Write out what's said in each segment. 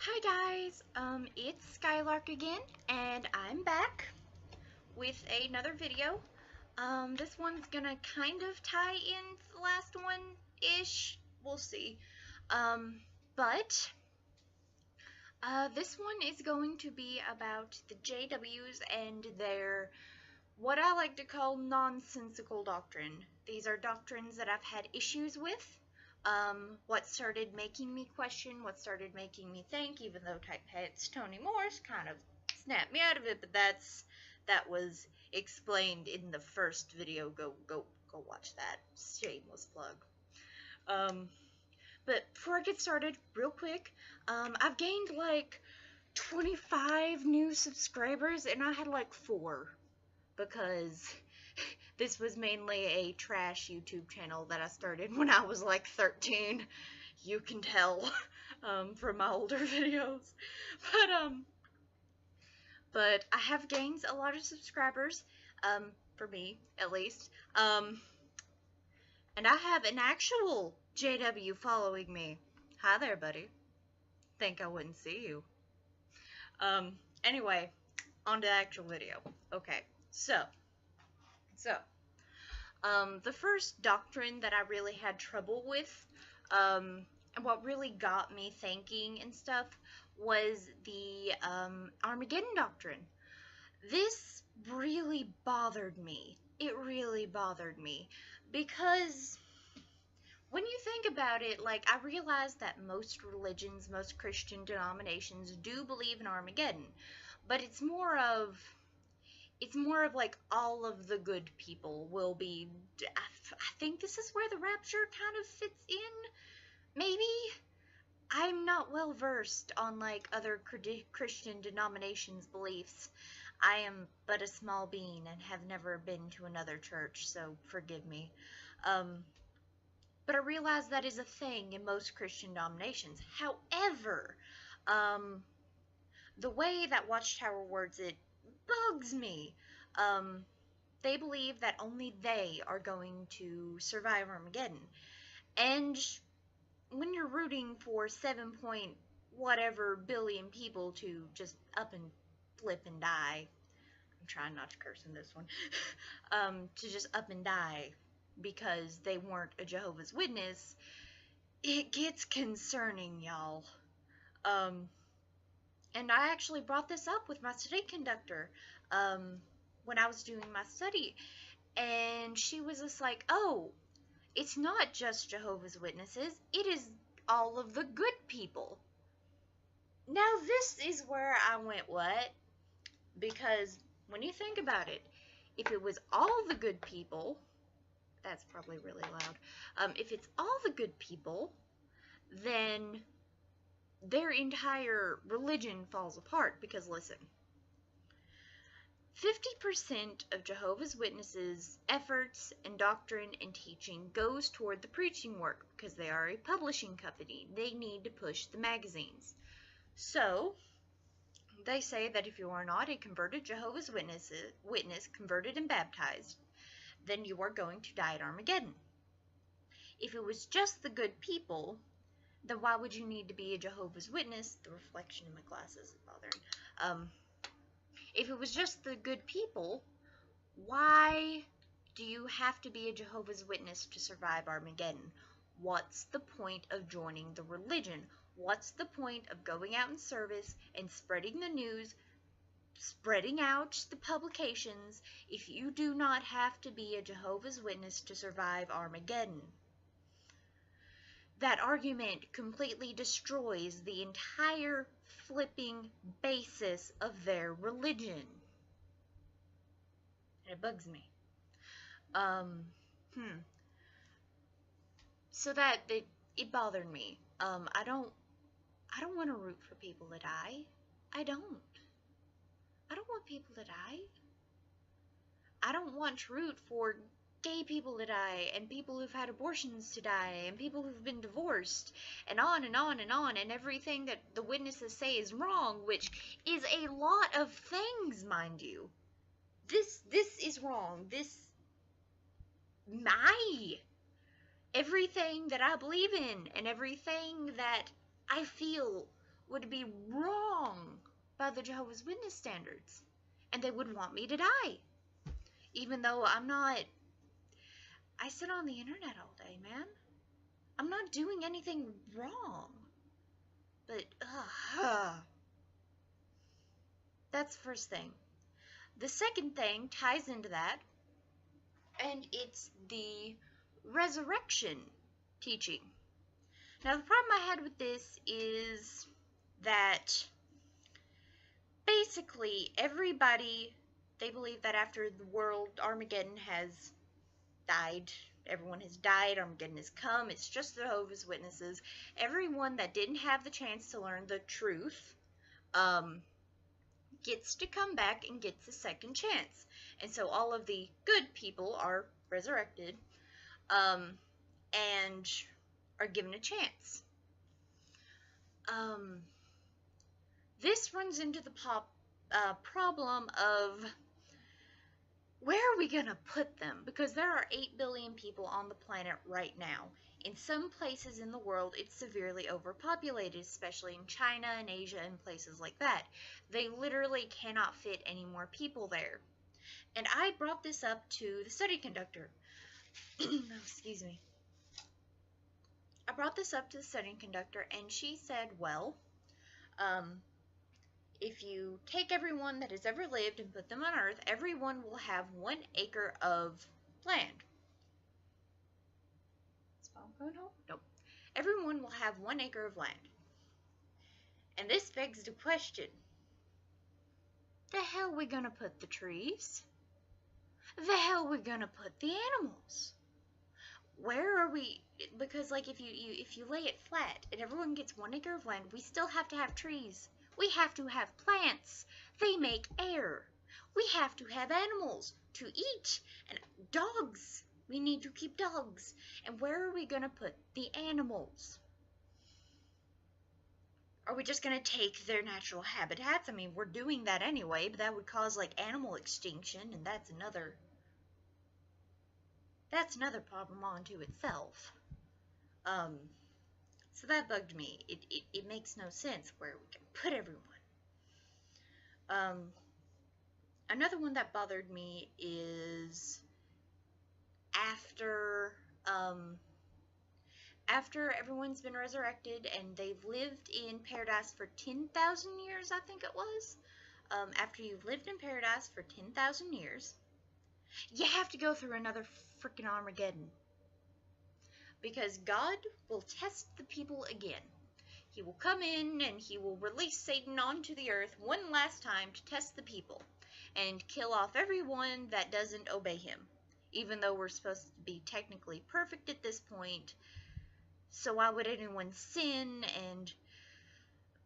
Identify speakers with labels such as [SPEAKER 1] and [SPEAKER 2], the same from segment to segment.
[SPEAKER 1] Hi guys, it's Skylark again, and I'm back with another video. This one's gonna kind of tie in the last one-ish, we'll see. But this one is going to be about the JWs and their, what I like to call, nonsensical doctrine. These are doctrines that I've had issues with. What started making me question, what started making me think, even though Typehead's Tony Morse kind of snapped me out of it, but that was explained in the first video. Go watch that. Shameless plug. But before I get started, real quick, I've gained like 25 new subscribers, and I had like 4, because this was mainly a trash YouTube channel that I started when I was like 13. You can tell from my older videos. But I have gained a lot of subscribers, for me at least. And I have an actual JW following me. Hi there, buddy. Think I wouldn't see you. Anyway, on to the actual video. Okay. So, the first doctrine that I really had trouble with, and what really got me thinking and stuff, was the Armageddon doctrine. This really bothered me. It really bothered me, because when you think about it, like, I realize that most religions, most Christian denominations do believe in Armageddon, but it's more of like all of the good people will be. I think this is where the rapture kind of fits in, maybe. I'm not well versed on like other Christian denominations' beliefs. I am but a small bean and have never been to another church, so forgive me. But I realize that is a thing in most Christian denominations. However, the way that Watchtower words it bugs me. They believe that only they are going to survive Armageddon. And when you're rooting for 7 point whatever billion people to just up and flip and die, I'm trying not to curse in this one, to just up and die because they weren't a Jehovah's Witness, it gets concerning, y'all. And I actually brought this up with my study conductor when I was doing my study, and she was just like, oh, it's not just Jehovah's Witnesses, it is all of the good people. Now this is where I went, what? Because when you think about it, if it was all the good people, that's probably really loud, if it's all the good people, then their entire religion falls apart. Because listen, 50% of Jehovah's Witnesses' efforts and doctrine and teaching goes toward the preaching work, because they are a publishing company. They need to push the magazines. So they say that if you are not a converted Jehovah's Witness, converted and baptized, then you are going to die at Armageddon. If it was just the good people, then why would you need to be a Jehovah's Witness? The reflection in my glasses is bothering. If it was just the good people, why do you have to be a Jehovah's Witness to survive Armageddon? What's the point of joining the religion? What's the point of going out in service and spreading the news, spreading out the publications, if you do not have to be a Jehovah's Witness to survive Armageddon? That argument completely destroys the entire flipping basis of their religion. And it bugs me. So that it bothered me. I don't want to root for people to die. I don't want people to die. I don't want to root for gay people to die, and people who've had abortions to die, and people who've been divorced, and on and on and on, and everything that the witnesses say is wrong, which is a lot of things, mind you. This is wrong. Everything that I believe in, and everything that I feel would be wrong by the Jehovah's Witness standards. And they would want me to die. Even though I'm not... I sit on the internet all day, man. I'm not doing anything wrong. But, that's the first thing. The second thing ties into that, and it's the resurrection teaching. Now, the problem I had with this is that basically everybody, they believe that after the world, Armageddon has died, everyone has died, Armageddon has come, it's just the Jehovah's Witnesses. Everyone that didn't have the chance to learn the truth, gets to come back and gets a second chance. And so all of the good people are resurrected, and are given a chance. This runs into the problem of where are we going to put them? Because there are 8 billion people on the planet right now. In some places in the world, it's severely overpopulated, especially in China and Asia and places like that. They literally cannot fit any more people there. And I brought this up to the study conductor. Excuse me. I brought this up to the study conductor, and she said, well, if you take everyone that has ever lived and put them on Earth, everyone will have 1 acre of land. Is Mom going home? Nope. Everyone will have 1 acre of land. And this begs the question, the hell are we gonna put the trees? The hell are we gonna put the animals? Where are we? Because like if you lay it flat and everyone gets 1 acre of land, we still have to have trees. We have to have plants. They make air. We have to have animals to eat. And dogs. We need to keep dogs. And where are we going to put the animals? Are we just going to take their natural habitats? I mean, we're doing that anyway, but that would cause like animal extinction, and that's another problem unto itself. So that bugged me. It makes no sense where we can put everyone. Another one that bothered me is after everyone's been resurrected and they've lived in paradise for 10,000 years, I think it was. After you've lived in paradise for 10,000 years, you have to go through another freaking Armageddon. Because God will test the people again. He will come in and he will release Satan onto the earth one last time to test the people and kill off everyone that doesn't obey him. Even though we're supposed to be technically perfect at this point, so why would anyone sin? And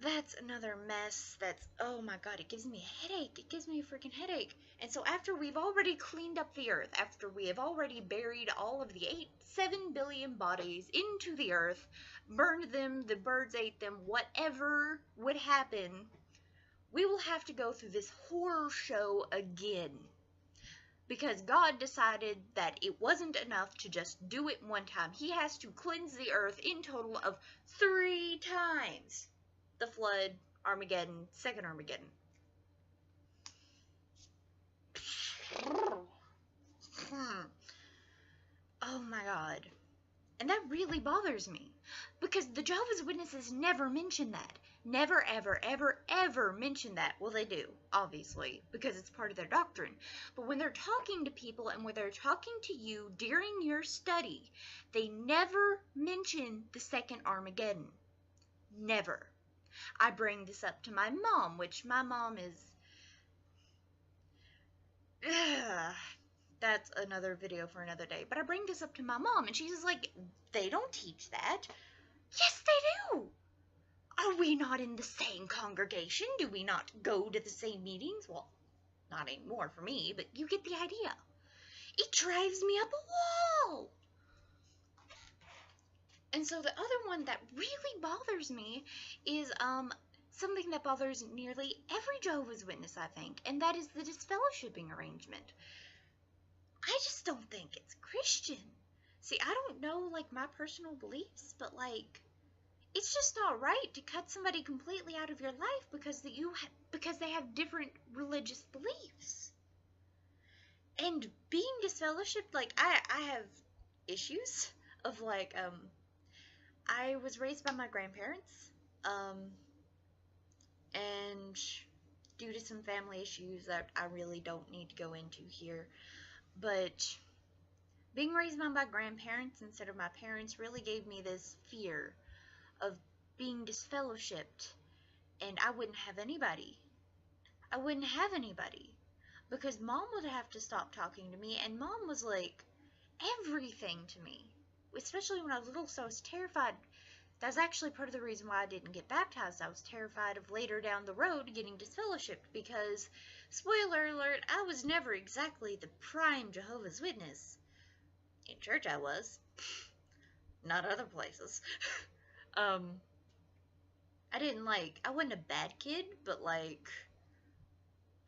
[SPEAKER 1] that's another mess. That's, oh my god, it gives me a headache. It gives me a freaking headache. And so after we've already cleaned up the earth, after we have already buried all of the 7 billion bodies into the earth, burned them, the birds ate them, whatever would happen, we will have to go through this horror show again. Because God decided that it wasn't enough to just do it one time. He has to cleanse the earth in total of 3 times. The flood, Armageddon, second Armageddon. Oh my god. And that really bothers me. Because the Jehovah's Witnesses never mention that. Never, ever, ever, ever mention that. Well, they do, obviously, because it's part of their doctrine. But when they're talking to people and when they're talking to you during your study, they never mention the second Armageddon. Never. I bring this up to my mom, which my mom is... that's another video for another day. But I bring this up to my mom, and she's just like, they don't teach that. Yes, they do. Are we not in the same congregation? Do we not go to the same meetings? Well, not anymore for me, but you get the idea. It drives me up a wall. And so the other one that really bothers me is something that bothers nearly every Jehovah's Witness, I think, and that is the disfellowshipping arrangement. I just don't think it's Christian. See, I don't know, like, my personal beliefs, but, like, it's just not right to cut somebody completely out of your life because they have different religious beliefs. And being disfellowshipped, like, I have issues of, like, I was raised by my grandparents, and due to some family issues that I really don't need to go into here, but being raised by my grandparents instead of my parents really gave me this fear of being disfellowshipped, and I wouldn't have anybody. I wouldn't have anybody because mom would have to stop talking to me, and mom was like everything to me, especially when I was little, so I was terrified. That's actually part of the reason why I didn't get baptized. I was terrified of later down the road getting disfellowshipped because, spoiler alert, I was never exactly the prime Jehovah's Witness. In church I was, not other places. I wasn't a bad kid, but, like,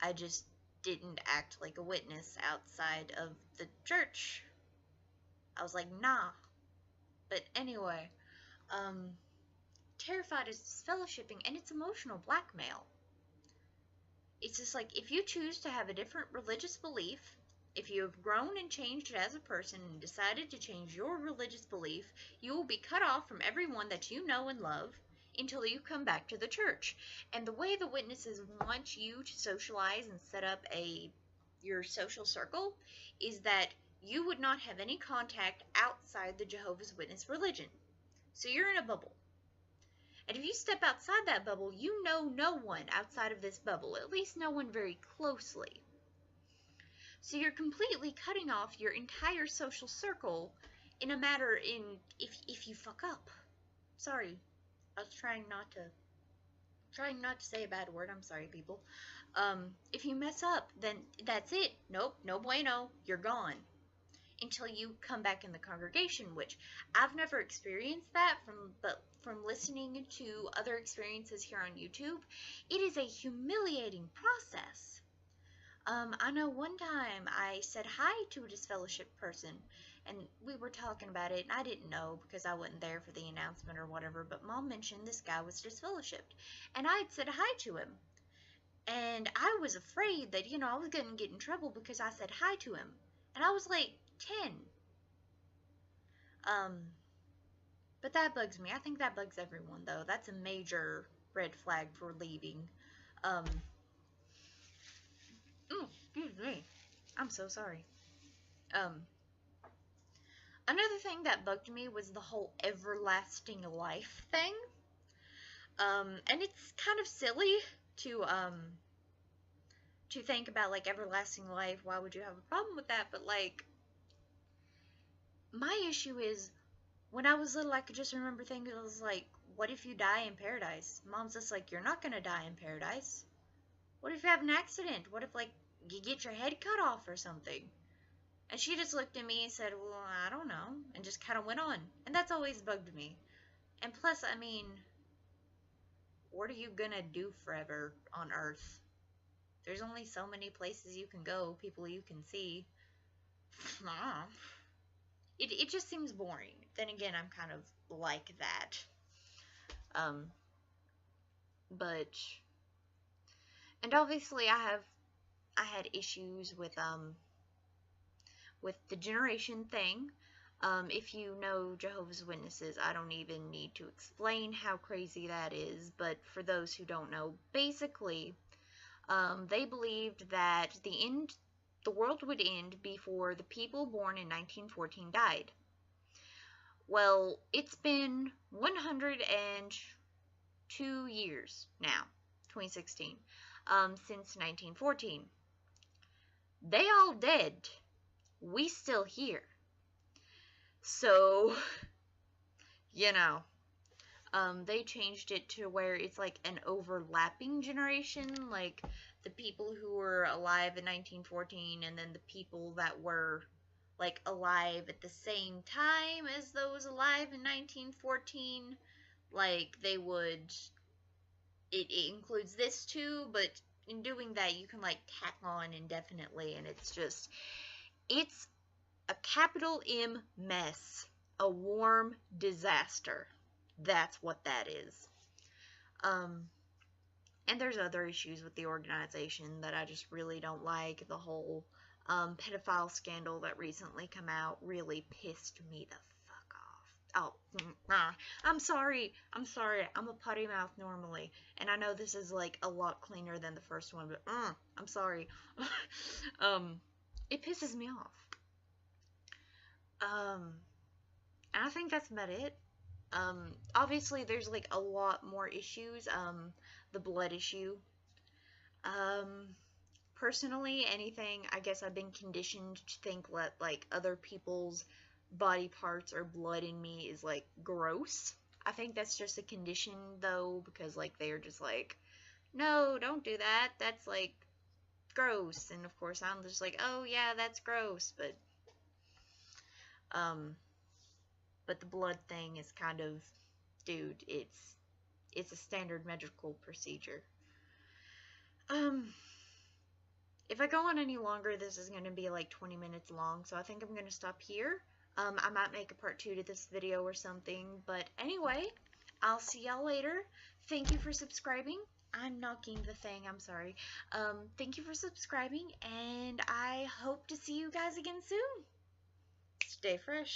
[SPEAKER 1] I just didn't act like a witness outside of the church. I was like, nah. But anyway, terrified is disfellowshipping, and it's emotional blackmail. It's just like, if you choose to have a different religious belief, if you have grown and changed as a person and decided to change your religious belief, you will be cut off from everyone that you know and love until you come back to the church. And the way the witnesses want you to socialize and set up your social circle is that you would not have any contact outside the Jehovah's Witness religion. So you're in a bubble. And if you step outside that bubble, you know no one outside of this bubble, at least no one very closely. So you're completely cutting off your entire social circle if you fuck up. Sorry, I was trying not to say a bad word. I'm sorry, people. If you mess up, then that's it. Nope, no bueno. You're gone until you come back in the congregation, which I've never experienced that from listening to other experiences here on YouTube. It is a humiliating process. I know one time I said hi to a disfellowshipped person, and we were talking about it, and I didn't know because I wasn't there for the announcement or whatever, but Mom mentioned this guy was disfellowshipped, and I had said hi to him, and I was afraid that, I was going to get in trouble because I said hi to him, and I was like 10. But that bugs me. I think that bugs everyone, though. That's a major red flag for leaving. Excuse me. I'm so sorry. Another thing that bugged me was the whole everlasting life thing. And it's kind of silly to think about, like, everlasting life. Why would you have a problem with that? But, like, my issue is, when I was little, I could just remember thinking, I was like, what if you die in paradise? Mom's just like, you're not gonna die in paradise. What if you have an accident? What if, like, you get your head cut off or something? And she just looked at me and said, well, I don't know, and just kind of went on. And that's always bugged me. And plus, I mean, what are you gonna do forever on Earth? There's only so many places you can go, people you can see. It just seems boring. Then again, I'm kind of like that. And obviously I had issues with the generation thing. If you know Jehovah's Witnesses, I don't even need to explain how crazy that is, but for those who don't know, basically, they believed that the world would end before the people born in 1914 died. Well, it's been 102 years now, 2016, since 1914. They all dead. We still here. So, they changed it to where it's like an overlapping generation, like the people who were alive in 1914 and then the people that were, like, alive at the same time as those alive in 1914, like, it includes this too, but in doing that, you can, like, tack on indefinitely, and it's a capital M mess, a warm disaster. that's what that is. And there's other issues with the organization that I just really don't like. The whole pedophile scandal that recently come out really pissed me the fuck off. Oh, I'm sorry. I'm a potty mouth normally, and I know this is like a lot cleaner than the first one, but I'm sorry. It pisses me off. And I think that's about it. Obviously there's like a lot more issues. The blood issue. Personally, anything, I guess I've been conditioned to think that like other people's body parts or blood in me is like gross. I think that's just a condition though, because like they're just like, no, don't do that. That's like gross. And of course I'm just like, oh yeah, that's gross. Um, but the blood thing is kind of, dude, it's a standard medical procedure. If I go on any longer, this is going to be like 20 minutes long, so I think I'm going to stop here. I might make a part 2 to this video or something, but anyway, I'll see y'all later. Thank you for subscribing. I'm knocking the thing, I'm sorry. Thank you for subscribing, and I hope to see you guys again soon. Stay fresh.